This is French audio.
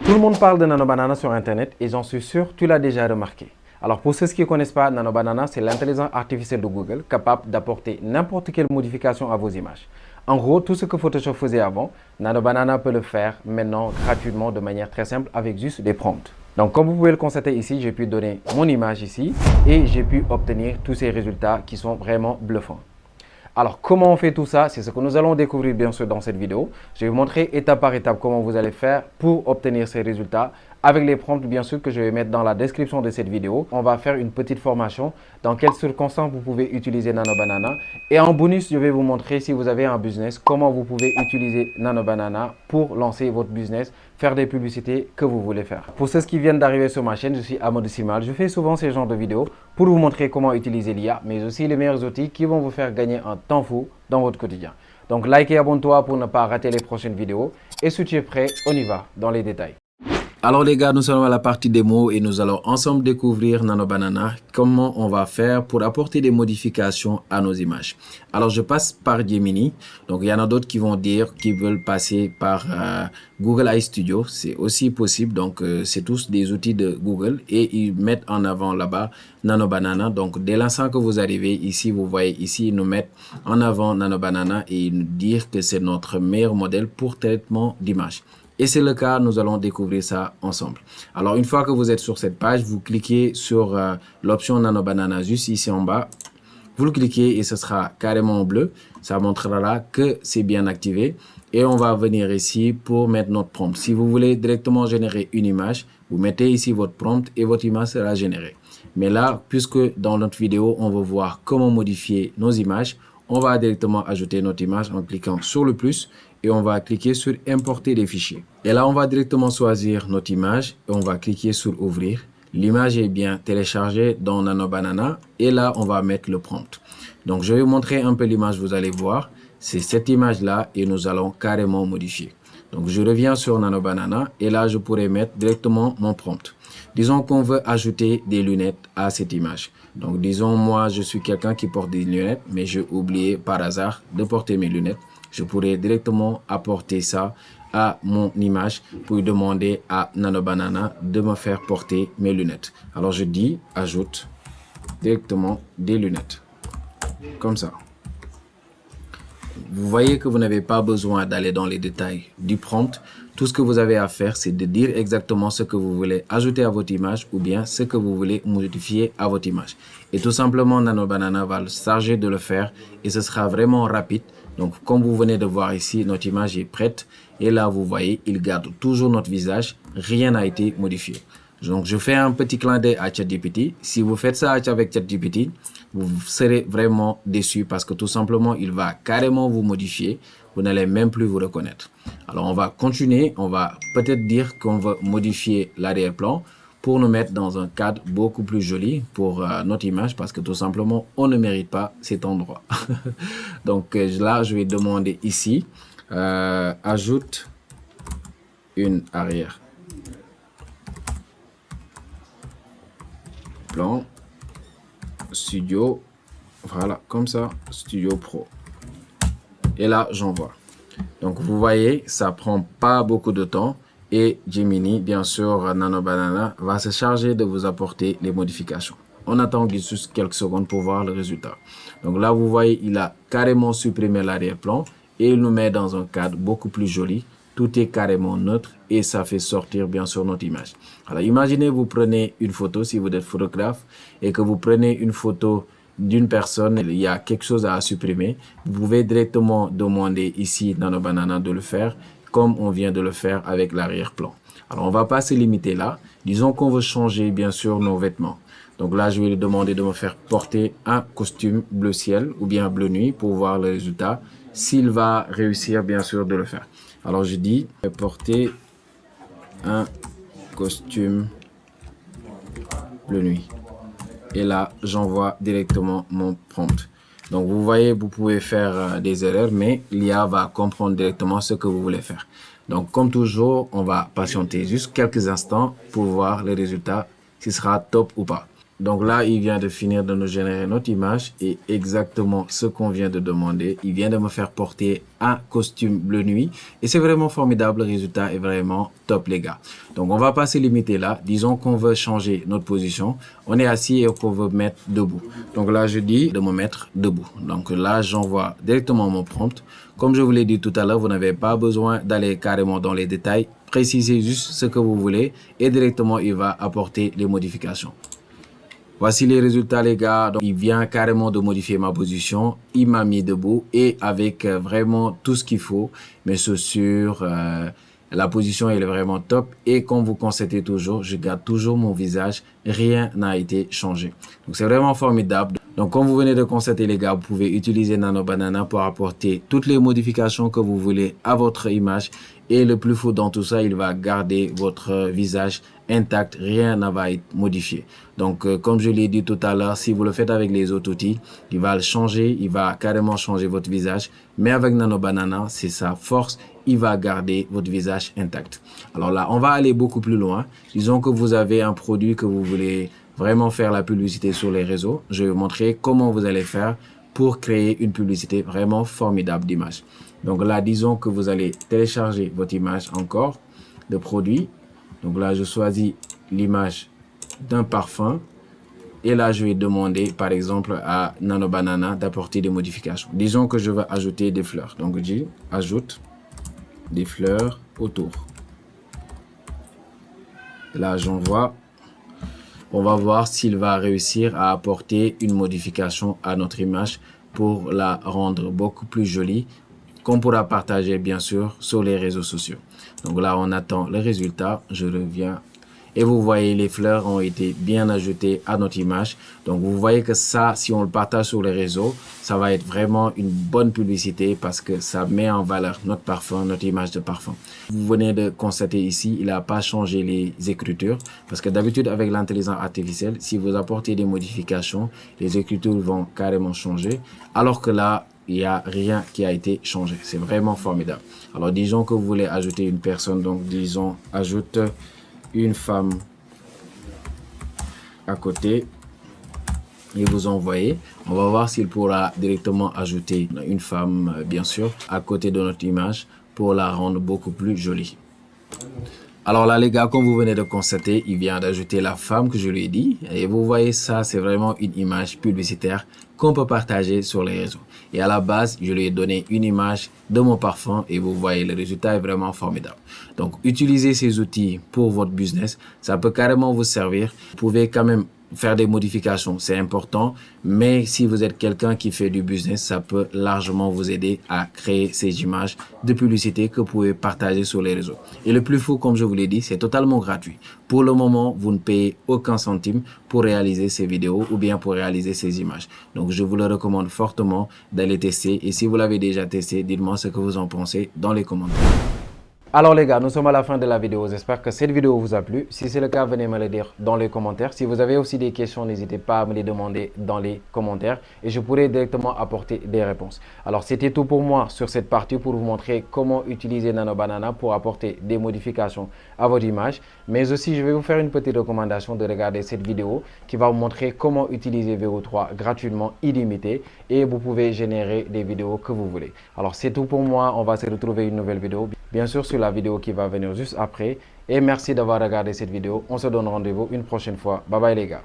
Tout le monde parle de Nano Banana sur Internet et j'en suis sûr, tu l'as déjà remarqué. Alors pour ceux qui ne connaissent pas, Nano Banana, c'est l'intelligence artificielle de Google capable d'apporter n'importe quelle modification à vos images. En gros, tout ce que Photoshop faisait avant, Nano Banana peut le faire maintenant gratuitement de manière très simple avec juste des prompts. Donc comme vous pouvez le constater ici, j'ai pu donner mon image ici et j'ai pu obtenir tous ces résultats qui sont vraiment bluffants. Alors, comment on fait tout ça? C'est ce que nous allons découvrir bien sûr dans cette vidéo. Je vais vous montrer étape par étape comment vous allez faire pour obtenir ces résultats avec les prompts bien sûr que je vais mettre dans la description de cette vidéo. On va faire une petite formation dans quelles circonstances vous pouvez utiliser Nano Banana. Et en bonus, je vais vous montrer si vous avez un business, comment vous pouvez utiliser Nano Banana pour lancer votre business, faire des publicités que vous voulez faire. Pour ceux qui viennent d'arriver sur ma chaîne, je suis Amadou Simal. Je fais souvent ce genre de vidéos pour vous montrer comment utiliser l'IA, mais aussi les meilleurs outils qui vont vous faire gagner un temps fou dans votre quotidien. Donc, like et abonne-toi pour ne pas rater les prochaines vidéos. Et si tu es prêt, on y va dans les détails. Alors les gars, nous sommes à la partie démo et nous allons ensemble découvrir Nano Banana, comment on va faire pour apporter des modifications à nos images. Alors je passe par Gemini, donc il y en a d'autres qui vont dire qu'ils veulent passer par Google AI Studio, c'est aussi possible, donc c'est tous des outils de Google et ils mettent en avant là-bas Nano Banana. Donc dès l'instant que vous arrivez ici, vous voyez ici, ils nous mettent en avant Nano Banana et ils nous disent que c'est notre meilleur modèle pour traitement d'image. Et c'est le cas, nous allons découvrir ça ensemble. Alors, une fois que vous êtes sur cette page, vous cliquez sur l'option Nano Banana juste ici en bas. Vous le cliquez et ce sera carrément en bleu. Ça montrera là que c'est bien activé. Et on va venir ici pour mettre notre prompt. Si vous voulez directement générer une image, vous mettez ici votre prompt et votre image sera générée. Mais là, puisque dans notre vidéo, on va voir comment modifier nos images, on va directement ajouter notre image en cliquant sur le plus et on va cliquer sur importer des fichiers. Et là, on va directement choisir notre image et on va cliquer sur ouvrir. L'image est bien téléchargée dans Nano Banana et là, on va mettre le prompt. Donc, je vais vous montrer un peu l'image, vous allez voir. C'est cette image-là et nous allons carrément modifier. Donc, je reviens sur Nano Banana et là, je pourrais mettre directement mon prompt. Disons qu'on veut ajouter des lunettes à cette image. Donc, disons, moi, je suis quelqu'un qui porte des lunettes, mais j'ai oublié par hasard de porter mes lunettes. Je pourrais directement apporter ça à mon image pour demander à Nano Banana de me faire porter mes lunettes. Alors, je dis, ajoute directement des lunettes. Comme ça. Vous voyez que vous n'avez pas besoin d'aller dans les détails du prompt. Tout ce que vous avez à faire, c'est de dire exactement ce que vous voulez ajouter à votre image ou bien ce que vous voulez modifier à votre image. Et tout simplement, Nano Banana va le charger de le faire et ce sera vraiment rapide. Donc, comme vous venez de voir ici, notre image est prête. Et là, vous voyez, il garde toujours notre visage. Rien n'a été modifié. Donc, je fais un petit clin d'œil à ChatGPT. Si vous faites ça avec ChatGPT, vous serez vraiment déçu parce que tout simplement, il va carrément vous modifier. Vous n'allez même plus vous reconnaître. Alors, on va continuer. On va peut-être dire qu'on veut modifier l'arrière-plan pour nous mettre dans un cadre beaucoup plus joli pour notre image parce que tout simplement, on ne mérite pas cet endroit. Donc là, je vais demander ici, ajoute une arrière. Plan, studio, voilà, comme ça, Studio Pro. Et là, j'envoie. Donc, vous voyez, ça prend pas beaucoup de temps. Et Gemini, bien sûr, Nano Banana va se charger de vous apporter les modifications. On attend juste quelques secondes pour voir le résultat. Donc là, vous voyez, il a carrément supprimé l'arrière-plan et il nous met dans un cadre beaucoup plus joli. Tout est carrément neutre et ça fait sortir bien sûr notre image. Alors imaginez, vous prenez une photo, si vous êtes photographe, et que vous prenez une photo d'une personne, il y a quelque chose à supprimer. Vous pouvez directement demander ici, Nano Banana, de le faire comme on vient de le faire avec l'arrière-plan. Alors, on ne va pas se limiter là. Disons qu'on veut changer, bien sûr, nos vêtements. Donc là, je vais lui demander de me faire porter un costume bleu ciel ou bien bleu nuit pour voir le résultat, s'il va réussir, bien sûr, de le faire. Alors, je dis porter un costume bleu nuit. Et là, j'envoie directement mon prompt. Donc, vous voyez, vous pouvez faire des erreurs, mais l'IA va comprendre directement ce que vous voulez faire. Donc, comme toujours, on va patienter juste quelques instants pour voir le résultat, si ce sera top ou pas. Donc là, il vient de finir de nous générer notre image et exactement ce qu'on vient de demander. Il vient de me faire porter un costume bleu nuit et c'est vraiment formidable. Le résultat est vraiment top, les gars. Donc, on va pas se limiter là. Disons qu'on veut changer notre position. On est assis et qu'on veut mettre debout. Donc là, je dis de me mettre debout. Donc là, j'envoie directement mon prompt. Comme je vous l'ai dit tout à l'heure, vous n'avez pas besoin d'aller carrément dans les détails. Précisez juste ce que vous voulez et directement, il va apporter les modifications. Voici les résultats, les gars. Donc, il vient carrément de modifier ma position. Il m'a mis debout et avec vraiment tout ce qu'il faut. Mes chaussures, la position, elle est vraiment top. Et comme vous constatez toujours, je garde toujours mon visage. Rien n'a été changé. Donc, c'est vraiment formidable. Donc, comme vous venez de constater, les gars, vous pouvez utiliser Nano Banana pour apporter toutes les modifications que vous voulez à votre image. Et le plus fou dans tout ça, il va garder votre visage intact, rien ne va être modifié. Donc, comme je l'ai dit tout à l'heure, si vous le faites avec les autres outils, il va le changer, il va carrément changer votre visage. Mais avec Nano Banana, c'est sa force, il va garder votre visage intact. Alors là, on va aller beaucoup plus loin. Disons que vous avez un produit que vous voulez vraiment faire la publicité sur les réseaux. Je vais vous montrer comment vous allez faire pour créer une publicité vraiment formidable d'image. Donc là, disons que vous allez télécharger votre image encore de produit. Donc là, je choisis l'image d'un parfum. Et là, je vais demander, par exemple, à Nano Banana d'apporter des modifications. Disons que je veux ajouter des fleurs. Donc, je dis, ajoute des fleurs autour. Là, j'envoie. On va voir s'il va réussir à apporter une modification à notre image pour la rendre beaucoup plus jolie, qu'on pourra partager bien sûr sur les réseaux sociaux. Donc là, on attend le résultat. Je reviens et vous voyez, les fleurs ont été bien ajoutées à notre image. Donc vous voyez que ça, si on le partage sur les réseaux, ça va être vraiment une bonne publicité parce que ça met en valeur notre parfum, notre image de parfum. Vous venez de constater ici, il n'a pas changé les écritures parce que d'habitude avec l'intelligence artificielle, si vous apportez des modifications, les écritures vont carrément changer. Alors que là, il n'y a rien qui a été changé. C'est vraiment formidable. Alors, disons que vous voulez ajouter une personne. Donc, disons, ajoute une femme à côté et vous envoyez. On va voir s'il pourra directement ajouter une femme, bien sûr, à côté de notre image pour la rendre beaucoup plus jolie. Alors là, les gars, comme vous venez de constater, il vient d'ajouter la femme que je lui ai dit. Et vous voyez ça, c'est vraiment une image publicitaire qu'on peut partager sur les réseaux. Et à la base, je lui ai donné une image de mon parfum et vous voyez, le résultat est vraiment formidable. Donc, utilisez ces outils pour votre business. Ça peut carrément vous servir. Vous pouvez quand même faire des modifications, c'est important, mais si vous êtes quelqu'un qui fait du business, ça peut largement vous aider à créer ces images de publicité que vous pouvez partager sur les réseaux. Et le plus fou, comme je vous l'ai dit, c'est totalement gratuit. Pour le moment, vous ne payez aucun centime pour réaliser ces vidéos ou bien pour réaliser ces images. Donc, je vous le recommande fortement d'aller tester. Et si vous l'avez déjà testé, dites-moi ce que vous en pensez dans les commentaires. Alors les gars, nous sommes à la fin de la vidéo. J'espère que cette vidéo vous a plu. Si c'est le cas, venez me le dire dans les commentaires. Si vous avez aussi des questions, n'hésitez pas à me les demander dans les commentaires et je pourrai directement apporter des réponses. Alors c'était tout pour moi sur cette partie pour vous montrer comment utiliser Nano Banana pour apporter des modifications à votre image. Mais aussi, je vais vous faire une petite recommandation de regarder cette vidéo qui va vous montrer comment utiliser Vero 3 gratuitement illimité et vous pouvez générer des vidéos que vous voulez. Alors c'est tout pour moi. On va se retrouver une nouvelle vidéo. Bien sûr, sur la vidéo qui va venir juste après. Et merci d'avoir regardé cette vidéo. On se donne rendez-vous une prochaine fois. Bye bye les gars.